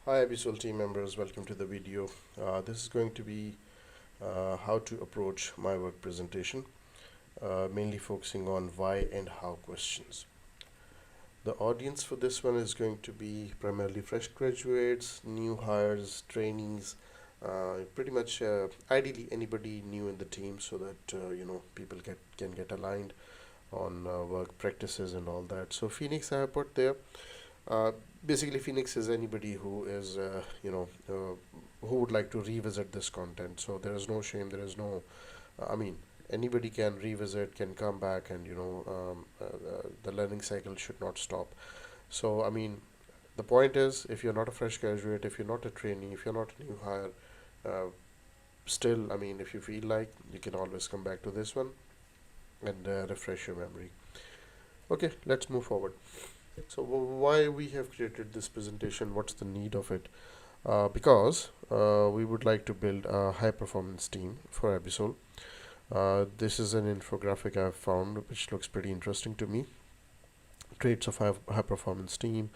Hi Abisol team members, welcome to the video. This is going to be how to approach my work presentation, mainly focusing on why and how questions. The audience for this one is going to be primarily fresh graduates, new hires, trainees, pretty much ideally anybody new in the team so that people can get aligned on work practices and all that. So Phoenix I have put there. Uh, Basically, Phoenix is anybody who is, who would like to revisit this content. So there is no shame. There is no, I mean, anybody can revisit, can come back, and the learning cycle should not stop. So I mean, the point is, if you're not a fresh graduate, if you're not a trainee, if you're not a new hire, uh, still, I mean, if you feel like, you can always come back to this one and refresh your memory. Okay, let's move forward. So why we have created this presentation? What's the need of it? Because we would like to build a high performance team for Abisol. This is an infographic I've found which looks pretty interesting to me. Traits of high performance team.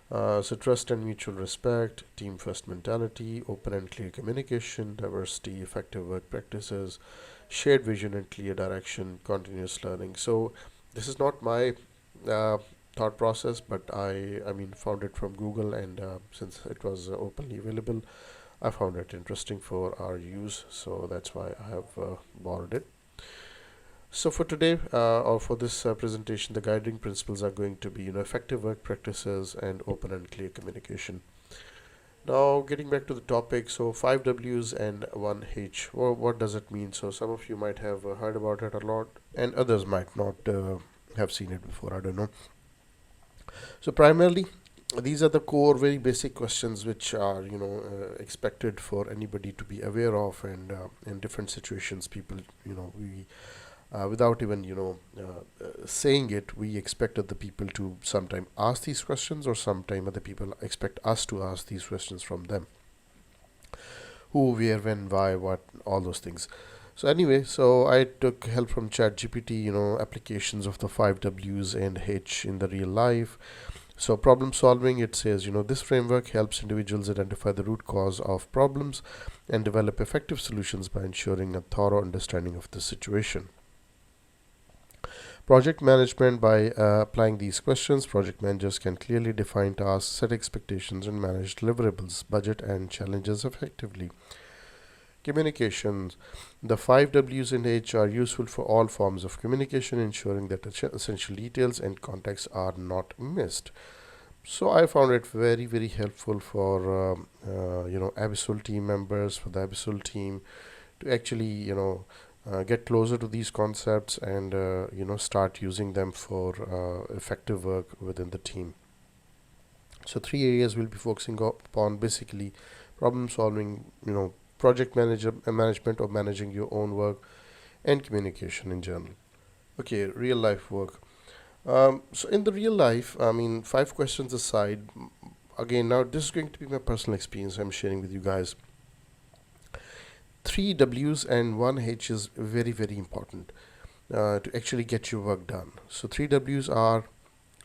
So trust and mutual respect, team first mentality, open and clear communication, diversity, effective work practices, shared vision and clear direction, continuous learning. So this is not my uh, thought process, but I mean found it from Google, and since it was openly available, I found it interesting for our use. So that's why I have borrowed it. So for today, or for this presentation, the guiding principles are going to be effective work practices and open and clear communication. Now, getting back to the topic, so five W's and one H. Well, what does it mean? So some of you might have heard about it a lot, and others might not have seen it before. I don't know. So primarily, these are the core, very basic questions which are expected for anybody to be aware of, and in different situations, people we without even saying it, we expect other people to sometime ask these questions, or sometime other people expect us to ask these questions from them. Who, where, when, why, what, all those things. So anyway, so I took help from ChatGPT, applications of the five W's and H in the real life. So problem solving, it says, this framework helps individuals identify the root cause of problems and develop effective solutions by ensuring a thorough understanding of the situation. Project management, by applying these questions, project managers can clearly define tasks, set expectations, and manage deliverables, budget, and challenges effectively. Communications. The five W's in H are useful for all forms of communication, ensuring that essential details and context are not missed. So I found it very, very helpful for Abisol team members, for the Abisol team, to actually get closer to these concepts, and start using them for effective work within the team. So three areas we'll be focusing upon: basically problem solving, project management, or managing your own work, and communication in general. Okay, real life work. So in the real life, I mean, five questions aside, again, now this is going to be my personal experience I'm sharing with you guys. Three W's and one H is very, very important to actually get your work done. So three W's are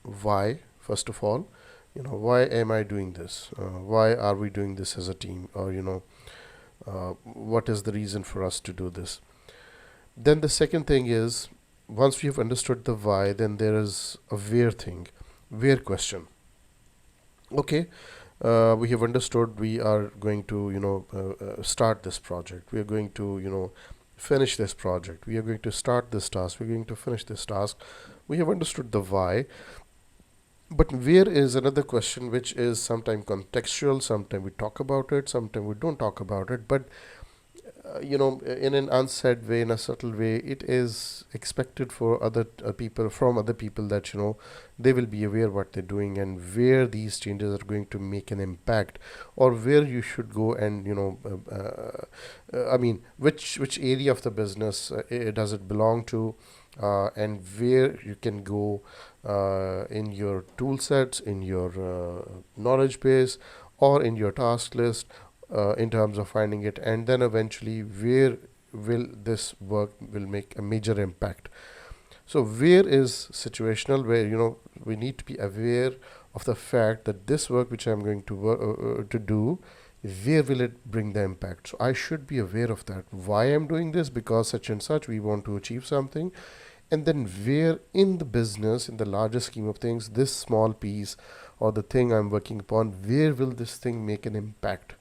why, first of all. Why am I doing this? Why are we doing this as a team? Or, what is the reason for us to do this? Then the second thing is, once we have understood the why, then there is a where thing, where question. Okay, we have understood we are going to start this project, we are going to finish this project, we are going to start this task, we're going to finish this task. We have understood the why, but where is another question, which is sometimes contextual. Sometimes we talk about it, sometimes we don't talk about it, but in an unsaid way, in a subtle way, it is expected for other people, from other people, that they will be aware what they're doing, and where these changes are going to make an impact, or where you should go, and I mean, which area of the business does it belong to, and where you can go in your tool sets, in your knowledge base, or in your task list, in terms of finding it, and then eventually where will this work will make a major impact. So where is situational, where we need to be aware of the fact that this work which I'm going to do, where will it bring the impact? So I should be aware of that. Why I'm doing this? Because such and such we want to achieve something. And then where in the business, in the larger scheme of things, this small piece or the thing I'm working upon, where will this thing make an impact?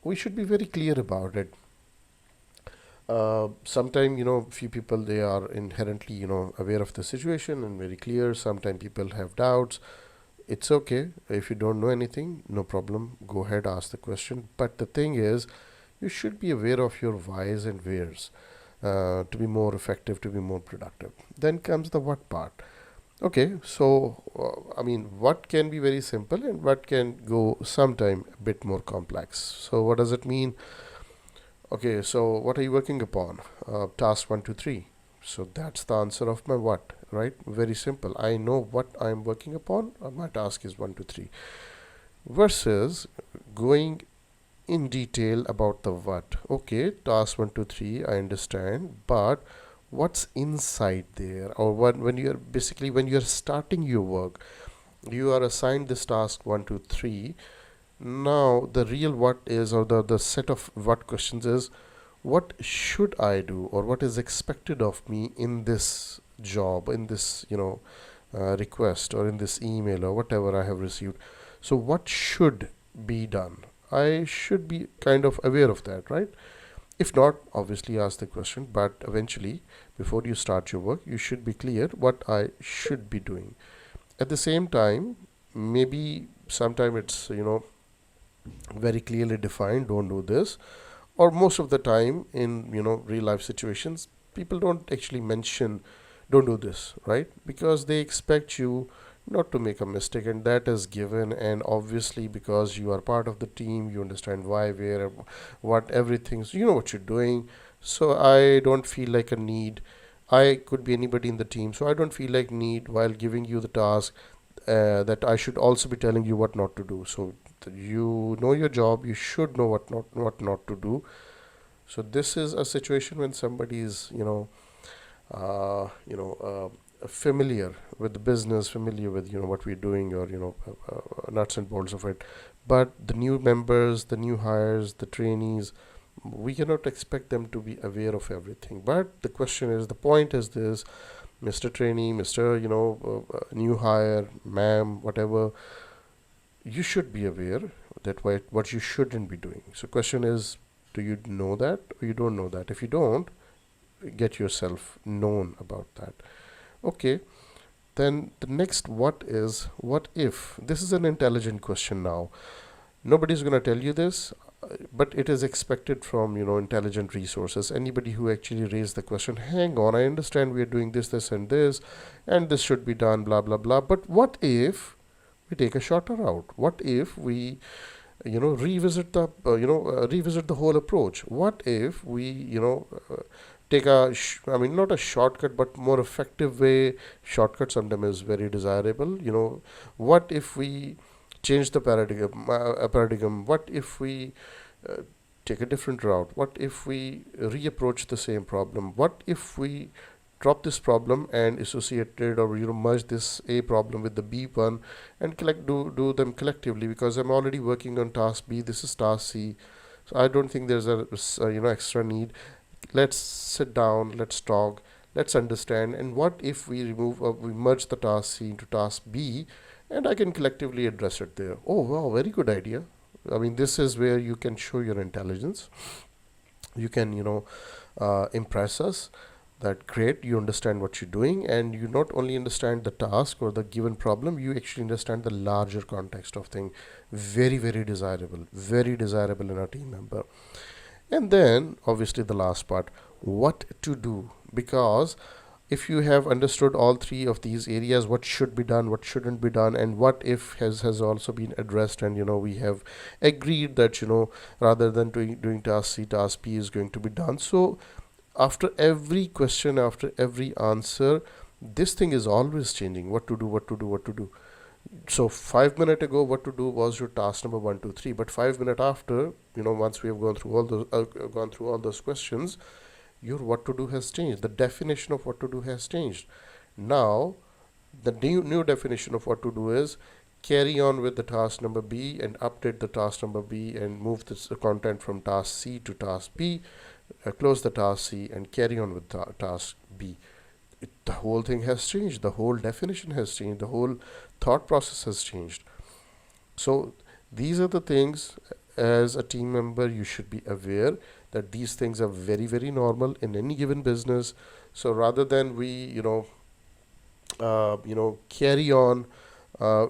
We should be very clear about it. Sometimes, few people, they are inherently, aware of the situation and very clear. Sometimes people have doubts. It's okay if you don't know anything, no problem, go ahead, ask the question. But the thing is, you should be aware of your whys and wheres, to be more effective, to be more productive. Then comes the what part. Okay, so what can be very simple and what can go sometime a bit more complex. So what does it mean? Okay, so what are you working upon? Task 1, 2, 3. So that's the answer of my what, right? Very simple. I know what I'm working upon. My task is 1, 2, 3. Versus going in detail about the what. Okay, task 1, 2, 3, I understand, but what's inside there? Or when you're starting your work, you are assigned this task 1, 2, 3. Now the real what is, or the set of what questions is, what should I do, or what is expected of me in this job, in this request, or in this email, or whatever I have received. So what should be done? I should be kind of aware of that, right? If not, obviously ask the question, but eventually, before you start your work, you should be clear what I should be doing. At the same time, maybe sometime it's very clearly defined, don't do this. Or most of the time in real life situations, people don't actually mention don't do this, right? Because they expect you not to make a mistake, and that is given. And obviously, because you are part of the team, you understand why, where, what, everything, so you know what you're doing. So I don't feel like a need. I could be anybody in the team, so I don't feel like need while giving you the task, that I should also be telling you what not to do. So you know your job, you should know what not to do. So this is a situation when somebody is uh, you know familiar with the business, familiar with what we're doing, or nuts and bolts of it. But the new members, the new hires, the trainees, we cannot expect them to be aware of everything. But the question is, the point is this: Mr. Trainee, Mr. New hire, ma'am, whatever, you should be aware that what you shouldn't be doing. So question is, do you know that, or you don't know that? If you don't, get yourself known about that. Okay, then the next what is, what if? This is an intelligent question now. Nobody's going to tell you this, but it is expected from intelligent resources. Anybody who actually raised the question, hang on, I understand we are doing this and this should be done, blah blah blah, but what if we take a shorter route? What if we revisit the whole approach? What if we take not a shortcut, but more effective way? Shortcut sometimes is very desirable. What if we change the paradigm? What if we uh, take a different route? What if we reapproach the same problem? What if we drop this problem and associate it, or merge this A problem with the B one, and do them collectively? Because I'm already working on task B, this is task C, so I don't think there's a extra need. Let's sit down, let's talk, let's understand. And what if we merge the task C into task B, and I can collectively address it there? Oh wow, very good idea. This is where you can show your intelligence. You can impress us that great, you understand what you're doing, and you not only understand the task or the given problem, you actually understand the larger context of thing. Very, very desirable in a team member. And then obviously the last part, what to do. Because if you have understood all three of these areas, what should be done, what shouldn't be done, and what if has also been addressed, and we have agreed that rather than doing task C, task B is going to be done. So after every question, after every answer, this thing is always changing. What to do, what to do. So 5 minutes ago, what to do was your task number 1, 2, 3. But 5 minutes after, once we have gone through all those questions, your what to do has changed. The definition of what to do has changed. Now, the new definition of what to do is, carry on with the task number B and update the task number B and move this content from task C to task B, close the task C and carry on with task B. The whole thing has changed, the whole definition has changed, the whole thought process has changed. So these are the things, as a team member you should be aware that these things are very very normal in any given business. So rather than we carry on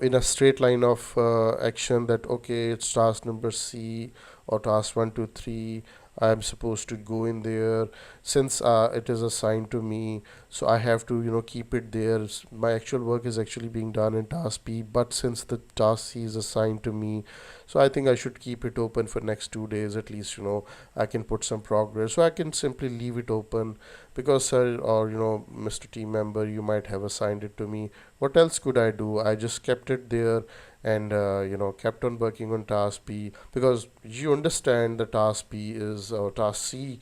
in a straight line of action, that okay, it's task number C or task 1 2 3, I'm supposed to go in there since it is assigned to me, so I have to keep it there. My actual work is actually being done in task B, but since the task C is assigned to me, so I think I should keep it open for next 2 days at least. I can put some progress, so I can simply leave it open because sir or Mr. team member, you might have assigned it to me. What else could I do? I just kept it there and kept on working on task B, because you understand the task B is, or task C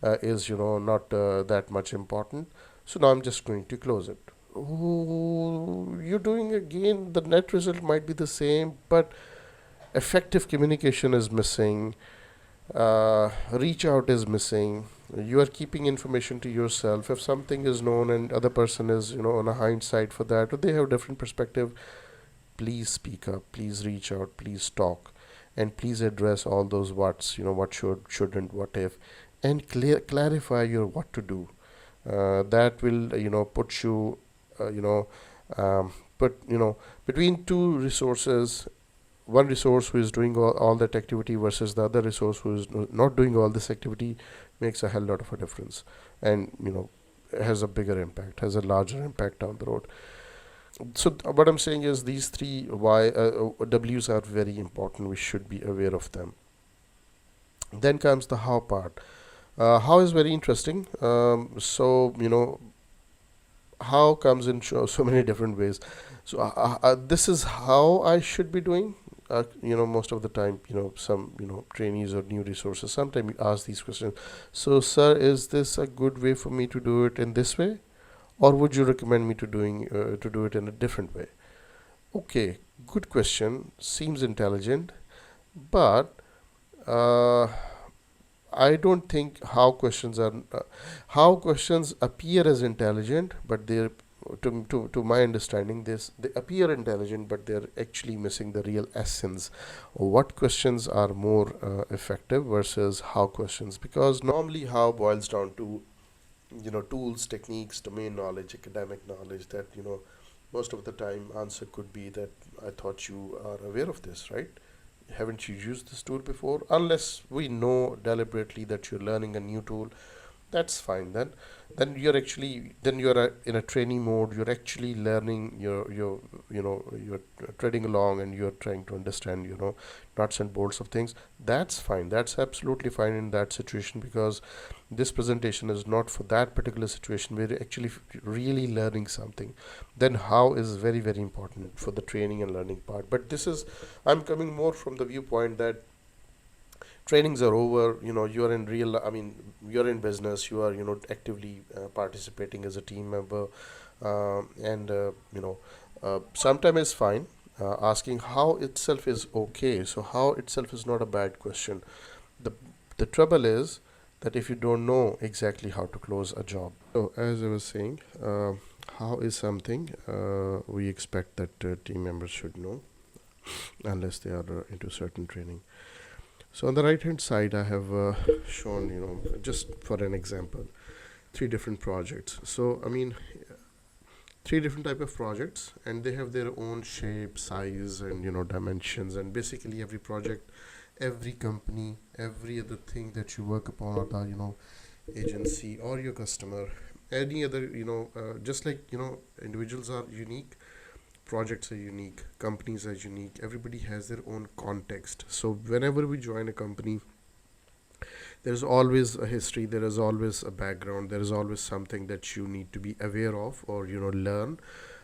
is not that much important. So now I'm just going to close it. Oh, you're doing again, the net result might be the same, but effective communication is missing, reach out is missing. You are keeping information to yourself. If something is known and other person is on a hindsight for that, or they have different perspective, please speak up, please reach out, please talk, and please address all those what's, what should, shouldn't, what if, and clarify your what to do. That will put you you know put between two resources, one resource who is doing all that activity versus the other resource who is not doing all this activity, makes a hell lot of a difference, and has a bigger impact, has a larger impact down the road. So what I'm saying is these three W's are very important. We should be aware of them. Then comes the how part. How is very interesting. So how comes in so many different ways. So this is how I should be doing. Most of the time, some trainees or new resources sometimes ask these questions. So, sir, is this a good way for me to do it in this way, or would you recommend me to do it in a different way? Okay, good question. Seems intelligent, but uh, I don't think how questions appear as intelligent, but they're to my understanding, they appear intelligent, but they're actually missing the real essence. What questions are more effective versus how questions? Because normally how boils down to tools, techniques, domain knowledge, academic knowledge. That most of the time answer could be that I thought you are aware of this, right? Haven't you used this tool before? Unless we know deliberately that you're learning a new tool, that's fine. Then you're in a training mode. You're actually learning. You're treading along and you're trying to understand nuts and bolts of things. That's fine. That's absolutely fine in that situation, because this presentation is not for that particular situation. We're actually really learning something. Then how is very very important for the training and learning part. But this is, I'm coming more from the viewpoint that trainings are over. You're in real, I mean, you're in business. You are actively participating as a team member, and sometime is fine. Asking how itself is okay. So how itself is not a bad question. The the trouble is that if you don't know exactly how to close a job. So as I was saying, how is something we expect that team members should know, unless they are into certain training. So on the right hand side, I have shown, just for an example, three different projects. So I mean, three different type of projects, and they have their own shape, size, and dimensions. And basically, every project, every company, every other thing that you work upon, or the agency or your customer, any other just like individuals are unique, projects are unique, companies are unique, everybody has their own context. So whenever we join a company, there's always a history, there is always a background, there is always something that you need to be aware of, or learn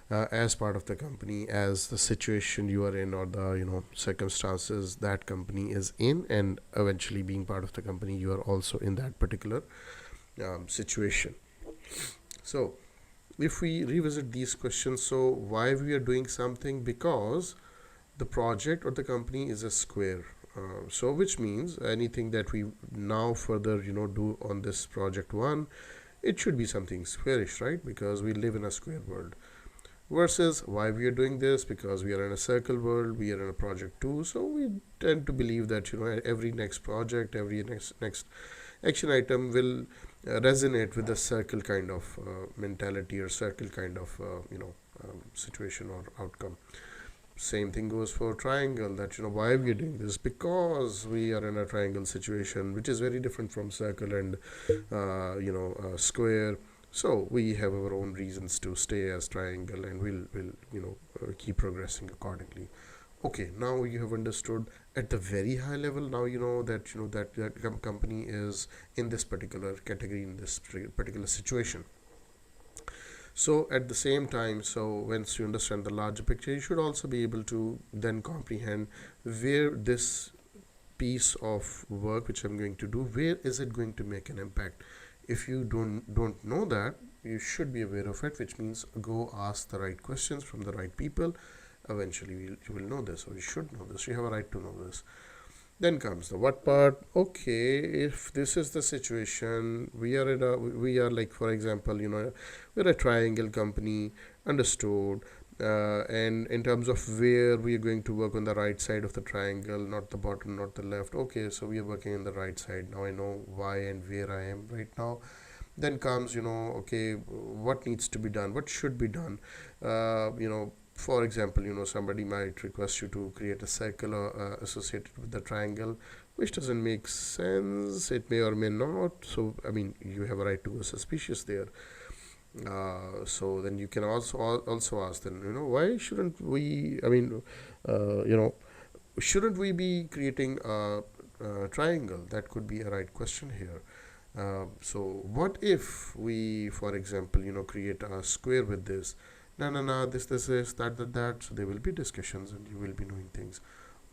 as part of the company, as the situation you are in, or the circumstances that company is in, and eventually being part of the company, you are also in that particular situation. So if we revisit these questions, so why we are doing something, because the project or the company is a square. So which means anything that we now further do on this project one, it should be something squarish, right? Because we live in a square world. Versus why we are doing this, because we are in a circle world, we are in a project two, so we tend to believe that every next project, every next action item will resonate with the circle kind of mentality or circle kind of situation or outcome. Same thing goes for triangle, that why we are doing this, because we are in a triangle situation, which is very different from circle and square. So we have our own reasons to stay as triangle, and we'll keep progressing accordingly. Okay, now you have understood at the very high level. Now you know that that company is in this particular category, in this particular situation. So at the same time, so once you understand the larger picture, you should also be able to then comprehend where this piece of work which I'm going to do, where is it going to make an impact. If you don't know that, you should be aware of it, which means go ask the right questions from the right people. Eventually you will know this, or you should know this, you have a right to know this. Then comes the what part. Okay, if this is the situation, we are like, for example, we're a triangle company, understood. And in terms of where we are going to work, on the right side of the triangle, not the bottom, not the left. Okay, so we are working on the right side. Now I know why and where I am right now. Then comes, okay, what needs to be done, what should be done. For example, somebody might request you to create a circle associated with the triangle, which doesn't make sense. It may or may not. So I mean, you have a right to go suspicious there. So then you can also ask them, why shouldn't we, shouldn't we be creating a triangle? That could be a right question here. So what if we, for example, create a square with this? No, this is that. So there will be discussions, and you will be knowing things.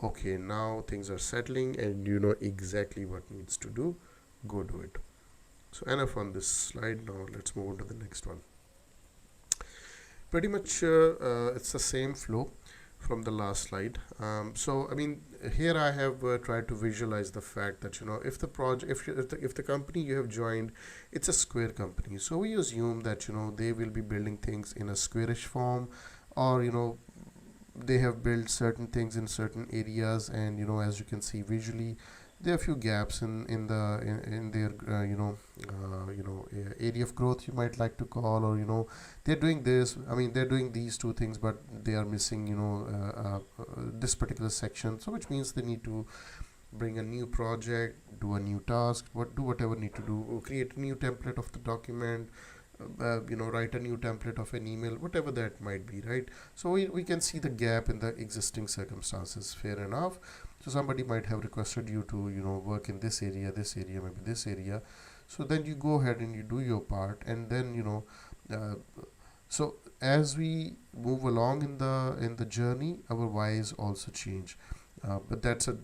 Okay, now things are settling, and you know exactly what needs to do. Go do it. So enough on this slide. Now let's move on to the next one. Pretty much it's the same flow from the last slide. So I mean, here I have tried to visualize the fact that if the project, if the company you have joined, it's a square company. So we assume that they will be building things in a squarish form, or they have built certain things in certain areas, and as you can see visually, there are a few gaps in their area of growth, you might like to call, or they're doing this, I mean they're doing these two things, but they are missing this particular section. So which means they need to bring a new project, do a new task, do whatever need to do, create a new template of the document, write a new template of an email, whatever that might be, right? So we can see the gap in the existing circumstances. Fair enough. So somebody might have requested you to work in this area, maybe this area. So then you go ahead and you do your part, and then so as we move along in the journey, our whys also change. But that's a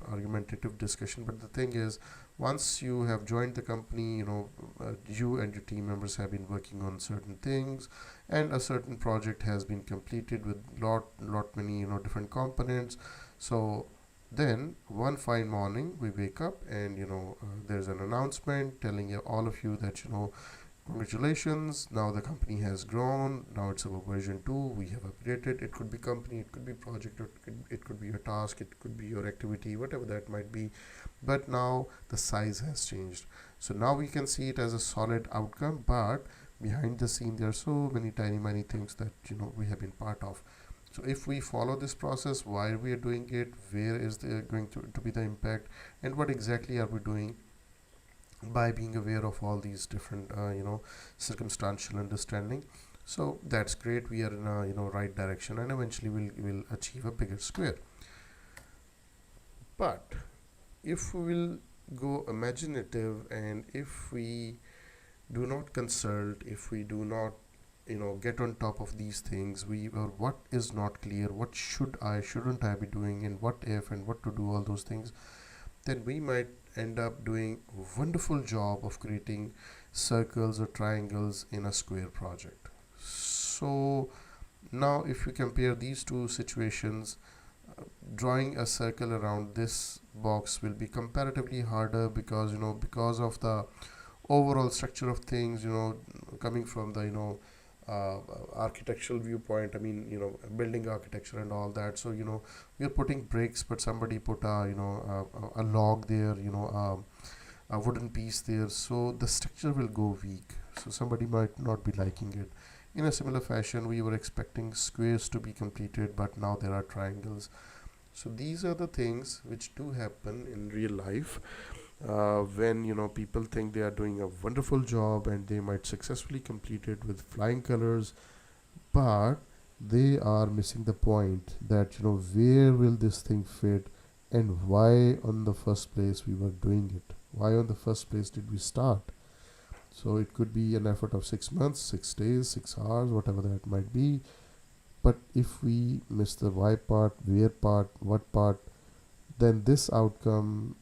argumentative discussion. But the thing is, once you have joined the company, you and your team members have been working on certain things, and a certain project has been completed with lot many different components. So then one fine morning we wake up, and there's an announcement telling all of you that congratulations, now the company has grown, now it's our version 2, we have upgraded. It could be company, it could be project, it could be your task, it could be your activity, whatever that might be, but now the size has changed. So now we can see it as a solid outcome, but behind the scene there are so many tiny things that we have been part of. So if we follow this process, why we are doing it, where is there going to be the impact, and what exactly are we doing, by being aware of all these different circumstantial understanding. So that's great, we are in a right direction, and eventually we'll achieve a bigger square. But if we will go imaginative, and if we do not consult, if we do not get on top of these things, or what is not clear, what shouldn't I be doing, and what if, and what to do, all those things, then we might end up doing a wonderful job of creating circles or triangles in a square project. So Now if you compare these two situations, drawing a circle around this box will be comparatively harder, because because of the overall structure of things, coming from the uh, architectural viewpoint. I mean, building architecture and all that. So we are putting bricks, but somebody put a a log there, a wooden piece there, so the structure will go weak, so somebody might not be liking it. In a similar fashion, we were expecting squares to be completed, but now there are triangles. So these are the things which do happen in real life, when people think they are doing a wonderful job and they might successfully complete it with flying colors, but they are missing the point that where will this thing fit, and why on the first place we were doing it, why on the first place did we start. So it could be an effort of 6 months, 6 days, 6 hours, whatever that might be. But if we miss the why part, where part, what part, then this outcome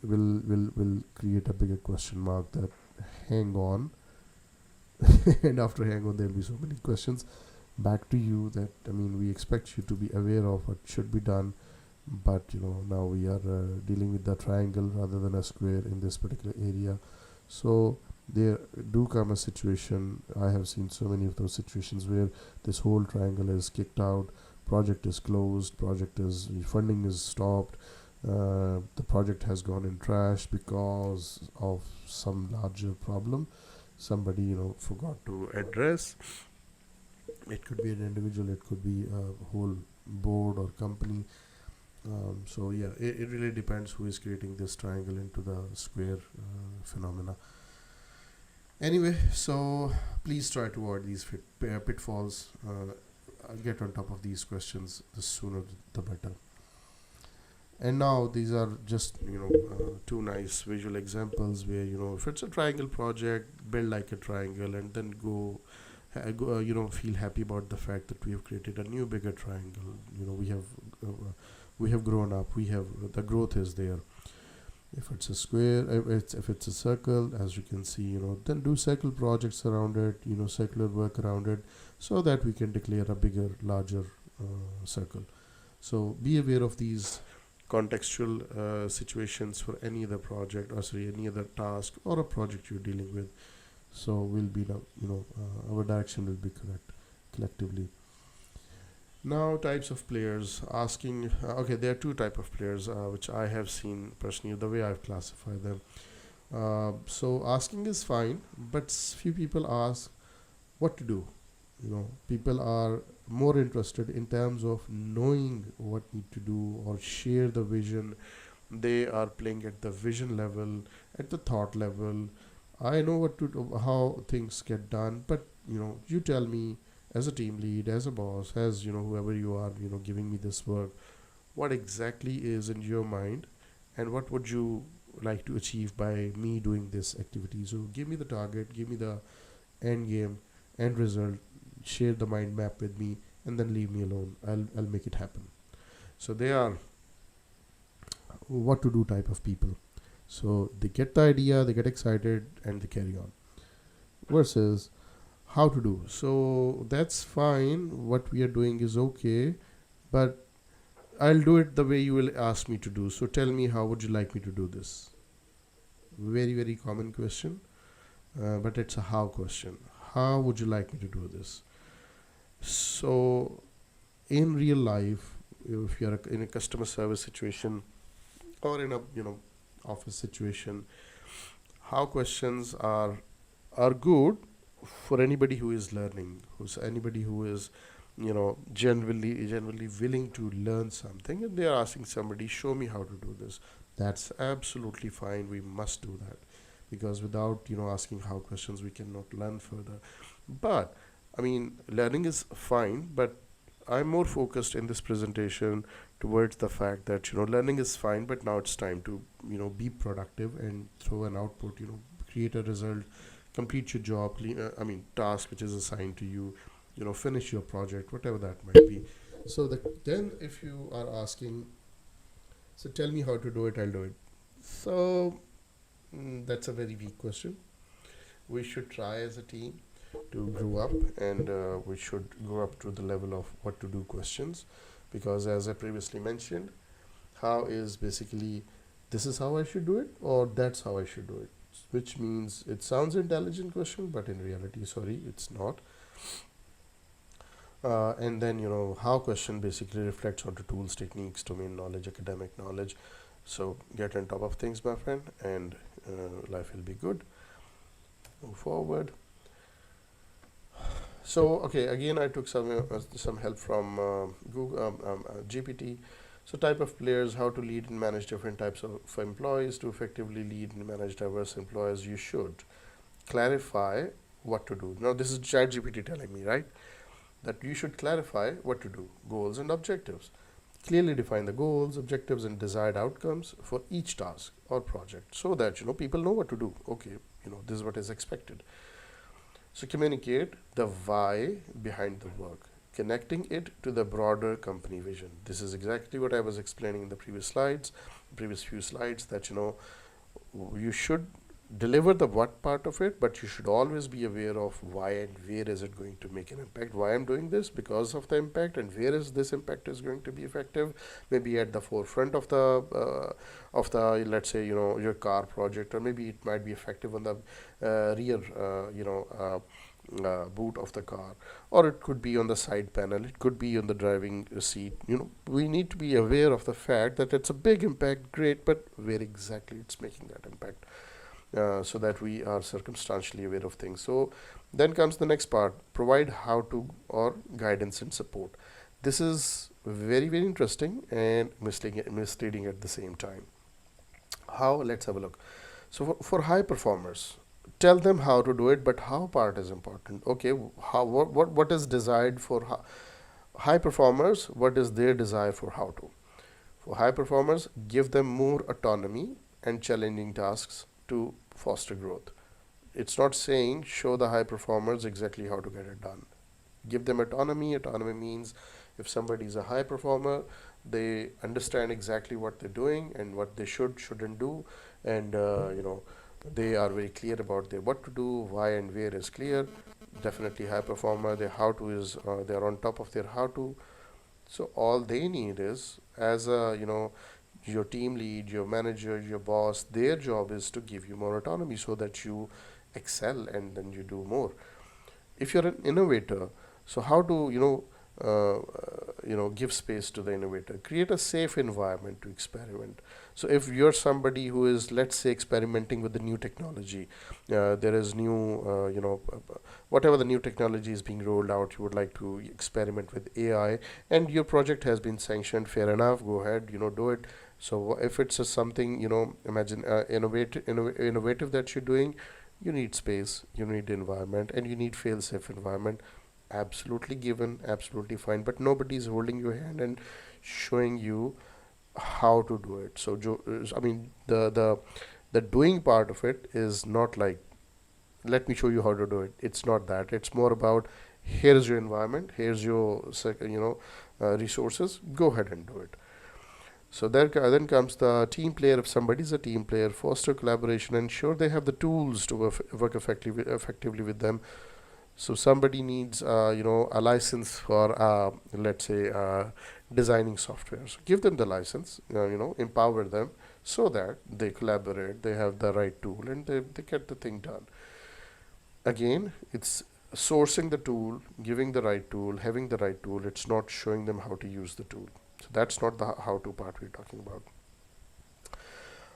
will create a bigger question mark that hang on. And after hang on, there'll be so many questions back to you that, I mean, we expect you to be aware of what should be done, but now we are dealing with the triangle rather than a square in this particular area. So there do come a situation, I have seen so many of those situations where this whole triangle is kicked out, project is closed, project is funding is stopped, the project has gone in trash because of some larger problem somebody forgot to address. It could be an individual, it could be a whole board or company. So yeah, it really depends who is creating this triangle into the square phenomena. Anyway, so please try to avoid these pitfalls. Get on top of these questions, the sooner the better. And now these are just two nice visual examples where if it's a triangle project, build like a triangle, and then feel happy about the fact that we have created a new bigger triangle. We have grown up, we have the growth is there. If it's a square, if it's a circle, as you can see, then do circle projects around it, circular work around it, so that we can declare a bigger, larger circle. So be aware of these contextual situations for any other project, or sorry, any other task or a project you're dealing with. So we'll be now, our direction will be correct collectively. Now, types of players asking. Okay, there are two type of players which I have seen personally. The way I've classified them. So asking is fine, but few people ask what to do. People are more interested in terms of knowing what need to do or share the vision. They are playing at the vision level, at the thought level. I know what to do, how things get done, but you tell me, as a team lead, as a boss, as whoever you are, giving me this work, what exactly is in your mind, and what would you like to achieve by me doing this activity. So give me the target, give me the end game, end result, share the mind map with me, and then leave me alone. I'll make it happen. So they are what to do type of people. So they get the idea, they get excited, and they carry on. Versus how to do. So that's fine. What we are doing is okay, but I'll do it the way you will ask me to do. So tell me, how would you like me to do this? Very, very common question, but it's a how question. How would you like me to do this? So in real life, if you're in a customer service situation or in a office situation, how questions are good for anybody who is learning, who's anybody who is generally willing to learn something, and they are asking somebody, show me how to do this. That's absolutely fine, we must do that, because without asking how questions, we cannot learn further. But I mean, learning is fine, but I'm more focused in this presentation towards the fact that learning is fine, but now it's time to be productive and throw an output, create a result, complete your job, task which is assigned to you, finish your project, whatever that might be. So then if you are asking, so tell me how to do it, I'll do it. So that's a very weak question. We should try as a team. to grow up, and we should grow up to the level of what to do questions, because as I previously mentioned, how is basically this is how I should do it or that's how I should do it, which means it sounds intelligent question, but in reality, sorry, it's not. And then how question basically reflects onto tools, techniques, domain knowledge, academic knowledge. So get on top of things, my friend, and life will be good. Move forward. So okay, again I took some help from Google GPT. So type of players, how to lead and manage different types of for employees. To effectively lead and manage diverse employees, you should clarify what to do. Now this is ChatGPT telling me, right, that you should clarify what to do, goals and objectives. Clearly define the goals, objectives, and desired outcomes for each task or project, so that people know what to do. Okay, this is what is expected. So communicate the why behind the work, connecting it to the broader company vision. This is exactly what I was explaining in the previous few slides, that you should deliver the what part of it, but you should always be aware of why and where is it going to make an impact. Why I'm doing this, because of the impact, and where is this impact is going to be effective, maybe at the forefront of the let's say your car project, or maybe it might be effective on the rear boot of the car, or it could be on the side panel, it could be on the driving seat. We need to be aware of the fact that it's a big impact, great, but where exactly it's making that impact, so that we are circumstantially aware of things. So then comes the next part: provide how to or guidance and support. This is very, very interesting and misleading at the same time. How? Let's have a look. So for high performers, tell them how to do it, but how part is important. Okay, how what is desired for high performers? What is their desire for how to? For high performers, give them more autonomy and challenging tasks to foster growth. It's not saying show the high performers exactly how to get it done. Give them autonomy. Autonomy means if somebody is a high performer, they understand exactly what they're doing and what they shouldn't do, and they are very clear about their what to do, why and where is clear. Definitely high performer, their how to is they are on top of their how to. So all they need is, as a your team lead, your manager, your boss, their job is to give you more autonomy so that you excel and then you do more. If you're an innovator, so how to give space to the innovator, create a safe environment to experiment. So if you're somebody who is, let's say, experimenting with the new technology, there is new whatever the new technology is being rolled out, you would like to experiment with AI, and your project has been sanctioned, fair enough, go ahead, do it. So if it's something, imagine innovative that you're doing, you need space, you need environment, and you need fail safe environment. Absolutely given, absolutely fine, but nobody's holding your hand and showing you how to do it. So I mean, the doing part of it is not like, let me show you how to do it. It's not that. It's more about, here's your environment, here's your resources, go ahead and do it. So then comes the team player. If somebody is a team player, foster collaboration, ensure they have the tools to work effectively with them. So somebody needs a license for let's say designing software, so give them the license, empower them so that they collaborate, they have the right tool, and they get the thing done. Again, it's sourcing the tool, giving the right tool, having the right tool. It's not showing them how to use the tool. So that's not the how to part we're talking about.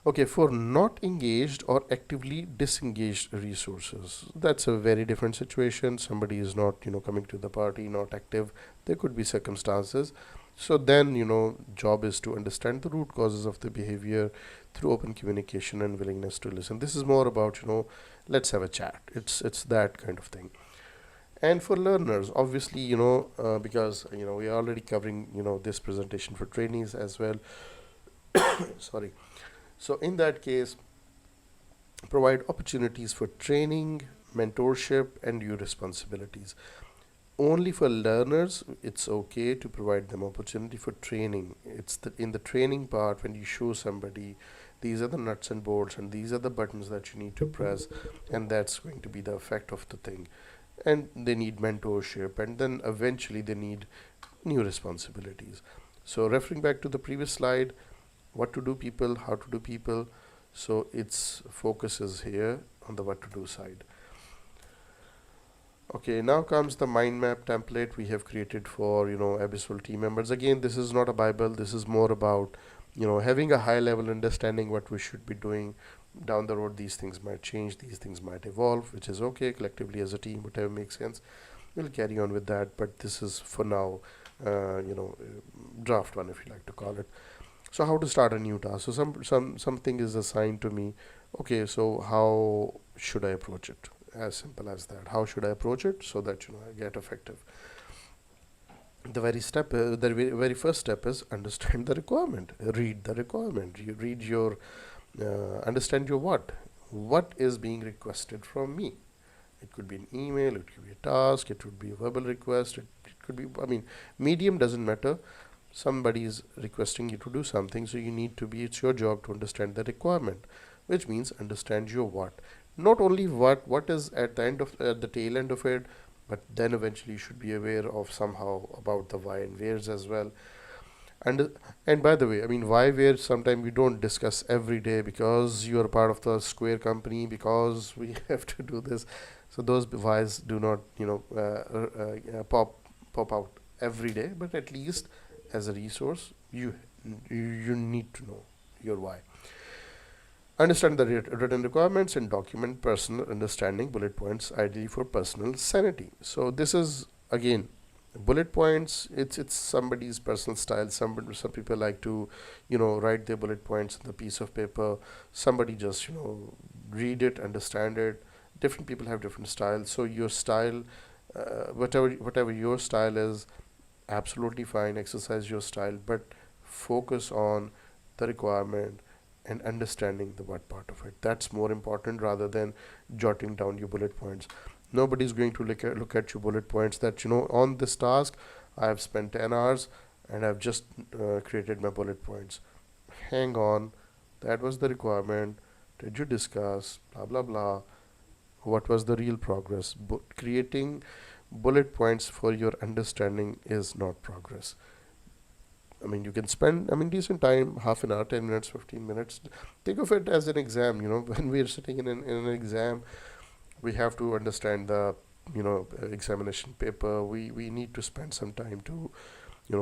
Okay, for not engaged or actively disengaged resources, that's a very different situation. Somebody is not, coming to the party, not active. There could be circumstances. So then, job is to understand the root causes of the behavior through open communication and willingness to listen. This is more about, let's have a chat. It's that kind of thing. And for learners, obviously, because we are already covering, this presentation for trainees as well. Sorry. So in that case, provide opportunities for training, mentorship, and your responsibilities. Only for learners, it's okay to provide them opportunity for training. It's in the training part, when you show somebody these are the nuts and bolts and these are the buttons that you need to press, and that's going to be the effect of the thing. and they need mentorship, and then eventually they need new responsibilities. So referring back to the previous slide, what to do people, how to do people, so its focus is here on the what to do side. Okay, now comes the mind map template we have created for Abisol team members. Again, this is not a bible, this is more about having a high level understanding what we should be doing. Down the road these things might change, these things might evolve, which is okay. Collectively as a team, whatever makes sense, we'll carry on with that, but this is for now draft one, if you like to call it. So how to start a new task? So something is assigned to me. Okay, so how should I approach it? As simple as that. How should I approach it so that I get effective? The very first step is understand the requirement. Read the requirement. You read your understand your what is being requested from me. It could be an email, it could be a task, it would be a verbal request, it could be, medium doesn't matter. Somebody is requesting you to do something, so it's your job to understand the requirement, which means understand your what. Not only what is at the tail end of it, but then eventually you should be aware of somehow about the why and wheres as well. And by the way, why where sometimes we don't discuss every day because you are part of the Square company, because we have to do this. So those whys do not pop out every day, but at least as a resource you need to know your why. Understand the written requirements and document personal understanding bullet points, ideally for personal sanity. So this is again bullet points. It's somebody's personal style. Some people like to write their bullet points on the piece of paper. Somebody just read it, understand it. Different people have different styles. So your style, whatever your style is, absolutely fine. Exercise your style, but focus on the requirement and understanding the what part of it. That's more important rather than jotting down your bullet points. Nobody's going to look at your bullet points that on this task I have spent 10 hours and I've just created my bullet points. Hang on, that was the requirement. Did you discuss blah blah blah? What was the real progress? Creating bullet points for your understanding is not progress. You can spend decent time, half an hour, 10 minutes, 15 minutes. Think of it as an exam. When we're sitting in an exam, we have to understand the examination paper. We need to spend some time to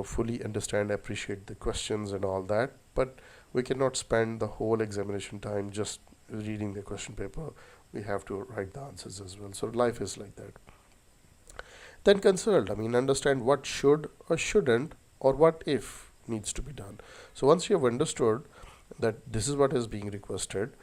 fully understand, appreciate the questions and all that, but we cannot spend the whole examination time just reading the question paper. We have to write the answers as well. So life is like that. Then consult. Understand what should or shouldn't or what if needs to be done. So once you have understood that this is what is being requested,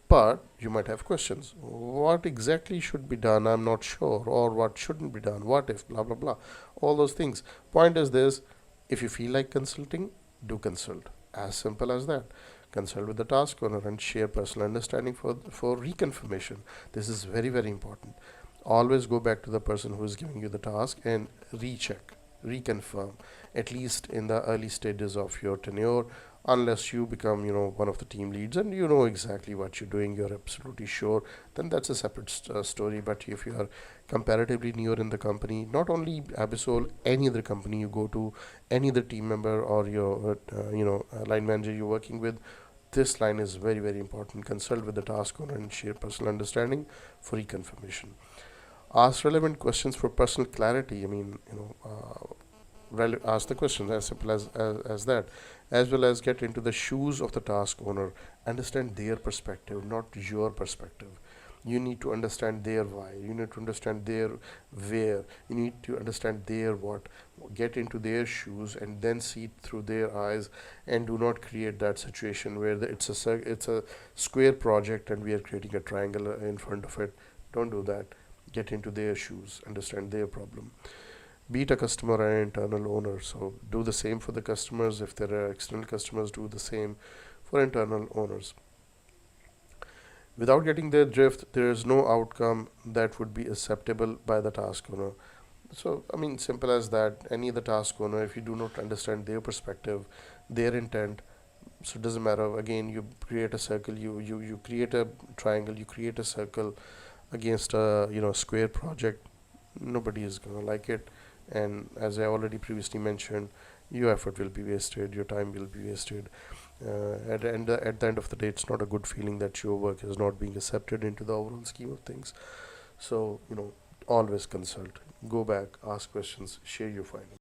but you might have questions. What exactly should be done? I'm not sure. Or what shouldn't be done? What if blah blah blah? All those things. Point is this: if you feel like consulting, do consult. As simple as that. Consult with the task owner and share personal understanding for reconfirmation. This is very, very important. Always go back to the person who is giving you the task and recheck, reconfirm, at least in the early stages of your tenure, unless you become one of the team leads and you know exactly what you're doing, you're absolutely sure, then that's a separate story. But if you are comparatively newer in the company, not only Abisol, any other company you go to, any other team member or your line manager you're working with, this line is very, very important. Consult with the task owner and share personal understanding for reconfirmation. Ask relevant questions for personal clarity. Ask the questions as simple as that, as well as get into the shoes of the task owner. Understand their perspective, not your perspective. You need to understand their why, you need to understand their where, you need to understand their what. Get into their shoes and then see through their eyes, and do not create that situation where it's a square project and we are creating a triangle in front of it. Don't do that. Get into their shoes, understand their problem. Be it a customer or an internal owner, so do the same for the customers. If there are external customers, do the same for internal owners. Without getting their drift, there is no outcome that would be acceptable by the task owner. So simple as that. Any other task owner, if you do not understand their perspective, their intent, so it doesn't matter. Again, you create a circle, you create a triangle, you create a circle against a square project. nobody is gonna like it. And as I already previously mentioned, your effort will be wasted, your time will be wasted. At the end of the day, it's not a good feeling that your work is not being accepted into the overall scheme of things. So, always consult, go back, ask questions, share your findings.